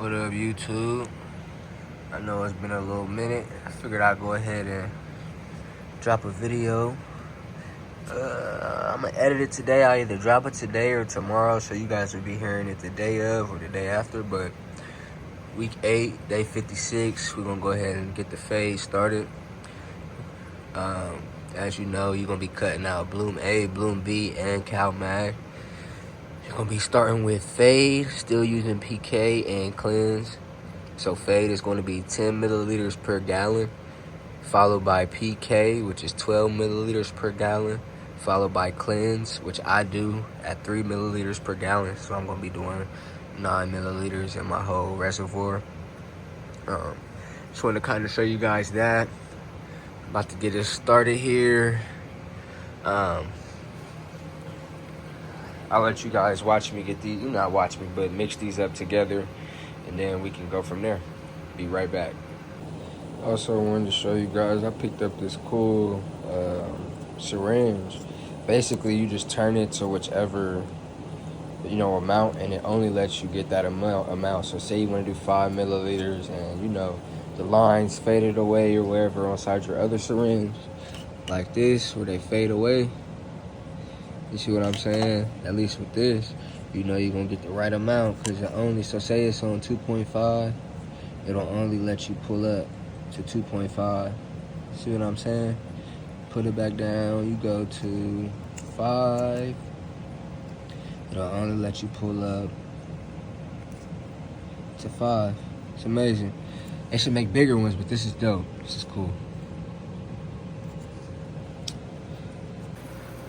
What up, YouTube? I know it's been a little minute. I figured I'd go ahead and drop a video. I'm gonna edit it today. I'll either drop it today or tomorrow, so you guys will be hearing it the day of or the day after. But week 8, day 56, we're gonna go ahead and get the fade started. As you know, you're gonna be cutting out Bloom A, Bloom B, and Cal Mag. You're gonna be starting with fade, still using PK and cleanse. So fade is going to be 10 milliliters per gallon, followed by PK, which is 12 milliliters per gallon, followed by cleanse, which I do at 3 milliliters per gallon. So I'm going to be doing 9 milliliters in my whole reservoir. Just want to kind of show you guys that. About to get it started here. I'll let you guys watch me get these, not watch me, but mix these up together, and then we can go from there. Be right back. Also, I wanted to show you guys, I picked up this cool syringe. Basically, you just turn it to whichever, amount, and it only lets you get that amount. So say you want to do 5 milliliters, and the lines faded away or wherever on side your other syringe, like this, where they fade away. You see what I'm saying? At least with this, you're gonna get the right amount, because it only, so say it's on 2.5, it'll only let you pull up to 2.5. See what I'm saying? Put it back down, you go to 5, it'll only let you pull up to 5. It's amazing. They should make bigger ones, but this is dope. This is cool.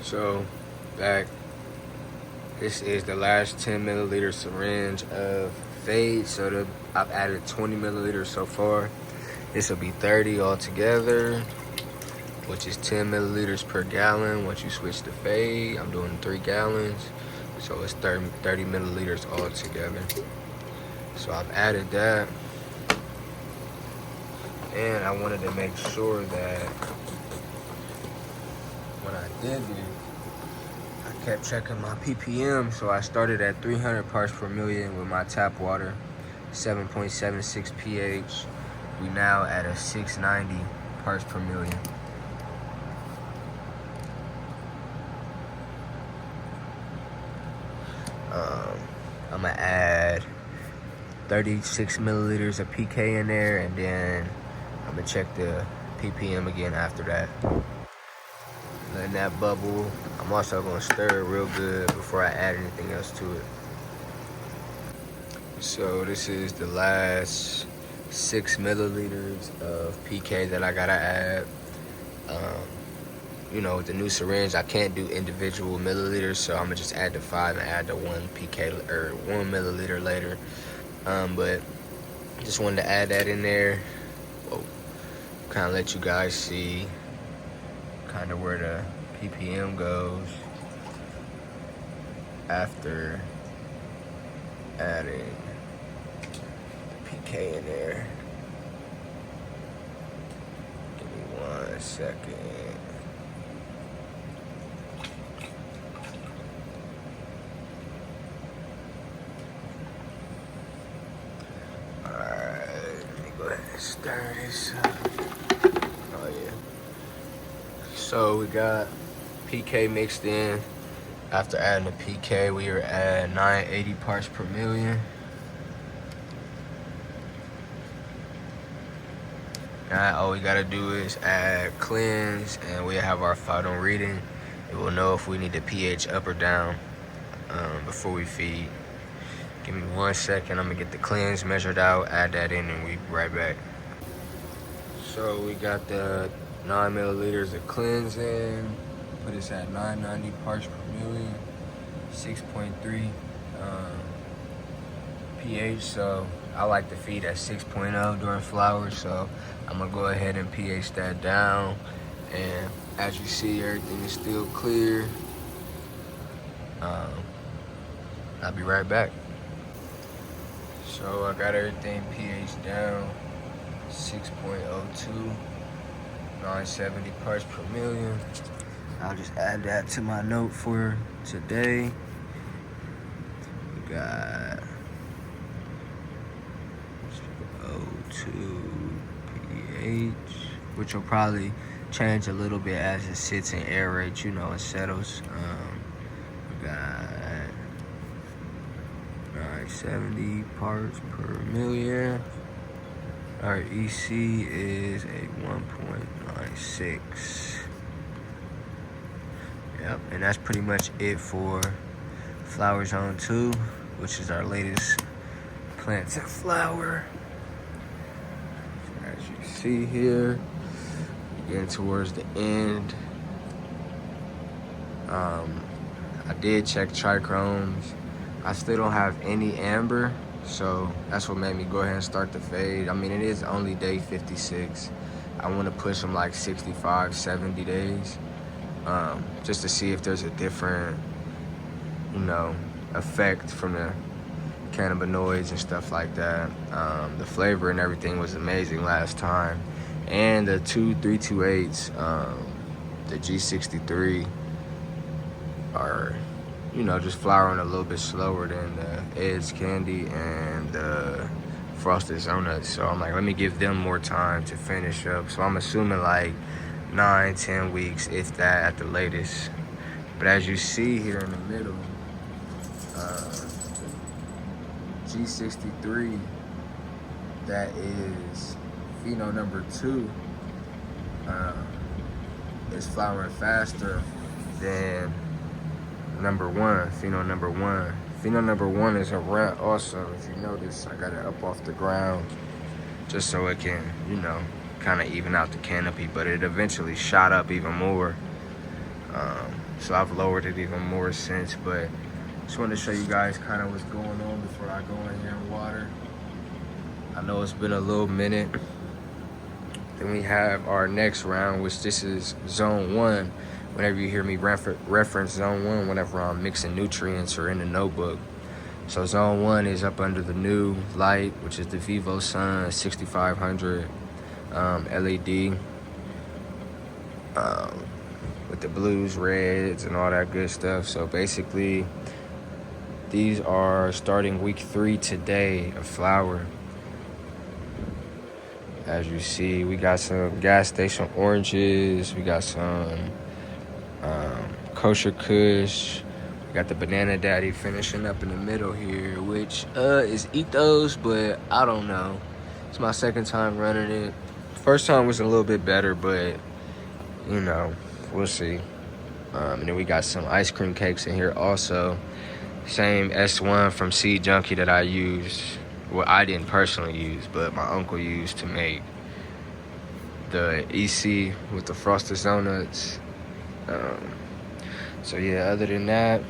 So, back. This is the last 10 milliliter syringe of fade. So I've added 20 milliliters so far. This will be 30 altogether, which is 10 milliliters per gallon. Once you switch to fade, I'm doing 3 gallons. So it's 30 milliliters altogether. So I've added that. And I wanted to make sure that when I did it, I kept checking my ppm. So I started at 300 parts per million with my tap water, 7.76 pH. We now at a 690 parts per million. I'm gonna add 36 milliliters of PK in there, and then I'm gonna check the ppm again after that. Letting that bubble. I'm also gonna stir it real good before I add anything else to it. So this is the last 6 milliliters of PK that I gotta add. With the new syringe, I can't do individual milliliters, so I'm gonna just add the 5 and add the 1 PK or 1 milliliter later. But just wanted to add that in there. Kind of let you guys see kind of where the ppm goes after adding PK in there. Give me 1 second. Alright, let me go ahead and stir this up. Oh yeah. So we got PK mixed in. After adding the PK, we are at 980 parts per million. Now all we gotta do is add cleanse, and we have our photon reading. It will know if we need the pH up or down before we feed. Give me 1 second. I'm gonna get the cleanse measured out, add that in, and we'll be right back. So we got the 9 milliliters of cleanse in. Put us at 990 parts per million, 6.3 pH. So I like to feed at 6.0 during flowers, so I'm gonna go ahead and pH that down. And as you see, everything is still clear. I'll be right back. So I got everything pH down, 6.02, 970 parts per million. I'll just add that to my note for today. We got to pH, which will probably change a little bit as it sits and aerates, you know, and settles. We got 70 parts per million. Our EC is a 1.96. Yep, and that's pretty much it for Flower Zone 2, which is our latest plant to flower. So as you can see here, getting towards the end. I did check trichromes. I still don't have any amber, so that's what made me go ahead and start the fade. I mean, it is only day 56. I want to push them like 65, 70 days, just to see if there's a different, you know, effect from the cannabinoids and stuff like that. The flavor and everything was amazing last time. And the 328s, the G63, are, you know, just flowering a little bit slower than the Ed's Candy and the Frosted Donuts. So I'm like, let me give them more time to finish up. So I'm assuming like 9-10 weeks, if that, at the latest. But as you see here in the middle, G63, that is pheno number 2, is flowering faster than number 1, pheno number 1. Pheno number 1 is a rat also. If you notice, I got it up off the ground just so it can, you know, kind of even out the canopy, but it eventually shot up even more. So I've lowered it even more since, but just wanted to show you guys kind of what's going on before I go in here and water. I know it's been a little minute. Then we have our next round, which this is zone 1. Whenever you hear me reference zone 1, whenever I'm mixing nutrients or in the notebook. So zone 1 is up under the new light, which is the Vivo Sun 6500 LED, with the blues, reds, and all that good stuff. So basically, these are starting week 3 today of flower. As you see, we got some gas station oranges, we got some kosher kush, we got the banana daddy finishing up in the middle here, which is ethos, but I don't know. It's my second time running it. First time was a little bit better, but you know, we'll see. And then we got some ice cream cakes in here also. Same S1 from Seed Junkie that I used. Well, I didn't personally use, but my uncle used to make the EC with the Frosted Donuts. So yeah, other than that,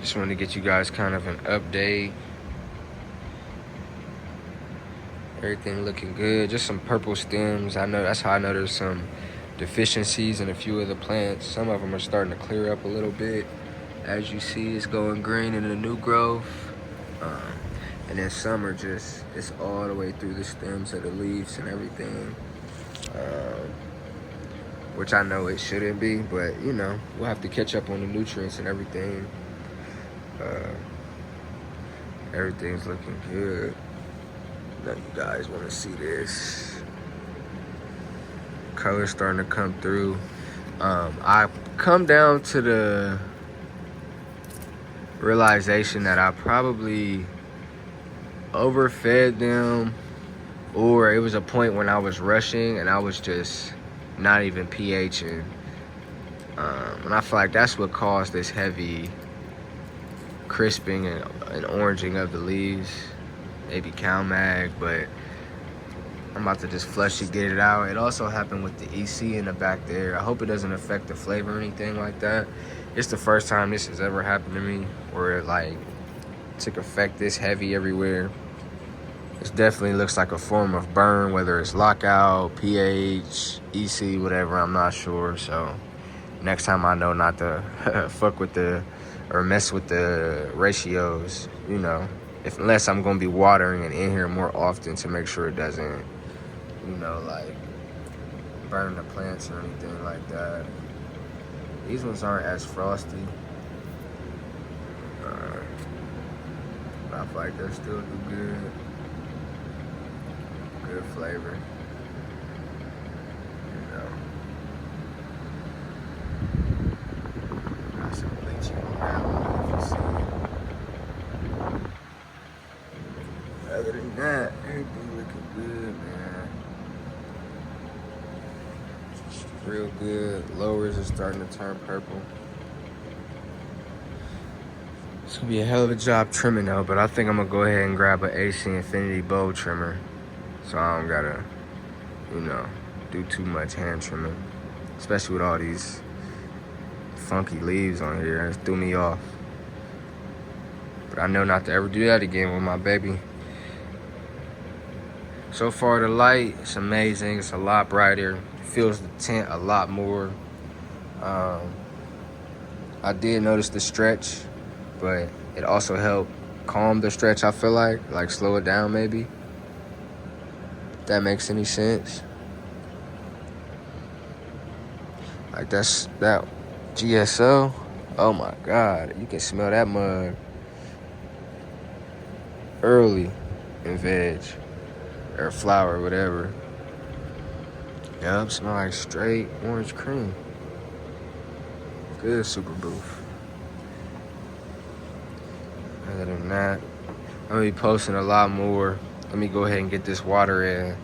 just wanted to get you guys kind of an update. Everything looking good. Just some purple stems. I know that's how I know there's some deficiencies in a few of the plants. Some of them are starting to clear up a little bit. As you see, it's going green in the new growth. And then some are just, it's all the way through the stems of the leaves and everything. Which I know it shouldn't be, but you know, we'll have to catch up on the nutrients and everything. Everything's looking good. Now you guys want to see this. Color's starting to come through. I come down to the realization that I probably overfed them, or it was a point when I was rushing and I was just not even pHing. And I feel like that's what caused this heavy crisping and oranging of the leaves. Maybe CalMag, but I'm about to just flush it, get it out. It also happened with the EC in the back there. I hope it doesn't affect the flavor or anything like that. It's the first time this has ever happened to me, where it like took effect this heavy everywhere. It definitely looks like a form of burn, whether it's lockout, pH, EC, whatever, I'm not sure. So next time I know not to fuck with or mess with the ratios, you know. Unless I'm gonna be watering it in here more often to make sure it doesn't, you know, like burn the plants or anything like that. These ones aren't as frosty. I feel like they'll still do good. flavor. You know. Got some bleaching on that one, if you see. Other than that, everything looking good, man. Real good. Lowers are starting to turn purple. It's gonna be a hell of a job trimming though, but I think I'm gonna go ahead and grab an AC Infinity bow trimmer, so I don't gotta, you know, do too much hand trimming, especially with all these funky leaves on here. It threw me off. But I know not to ever do that again with my baby. So far the light, it's amazing. It's a lot brighter. It feels the tint a lot more. I did notice the stretch, but it also helped calm the stretch, I feel like slow it down maybe. If that makes any sense. Like that GSO, oh my God, you can smell that mug early in veg or flour, whatever. Yup, smell like straight orange cream. Good super booth. Other than that, I'm gonna be posting a lot more. Let me go ahead and get this water in.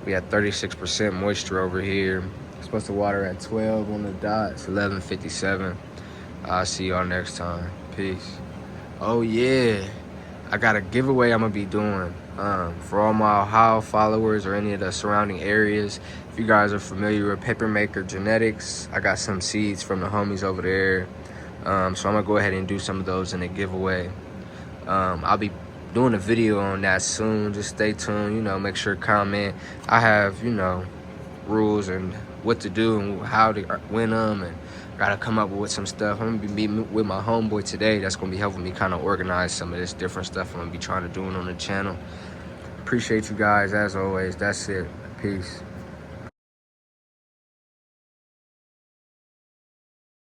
We had 36% moisture over here. Supposed to water at 12 on the dot. It's 11:57. I'll see y'all next time. Peace. Oh yeah, I got a giveaway I'm gonna be doing for all my Ohio followers or any of the surrounding areas. If you guys are familiar with Papermaker Genetics, I got some seeds from the homies over there. So I'm gonna go ahead and do some of those in a giveaway. I'll be doing a video on that soon. Just stay tuned, you know, make sure to comment. I have, you know, rules and what to do and how to win them, and gotta come up with some stuff. I'm gonna be meeting with my homeboy today. That's gonna be helping me kind of organize some of this different stuff I'm gonna be trying to do on the channel. Appreciate you guys as always. That's it. Peace.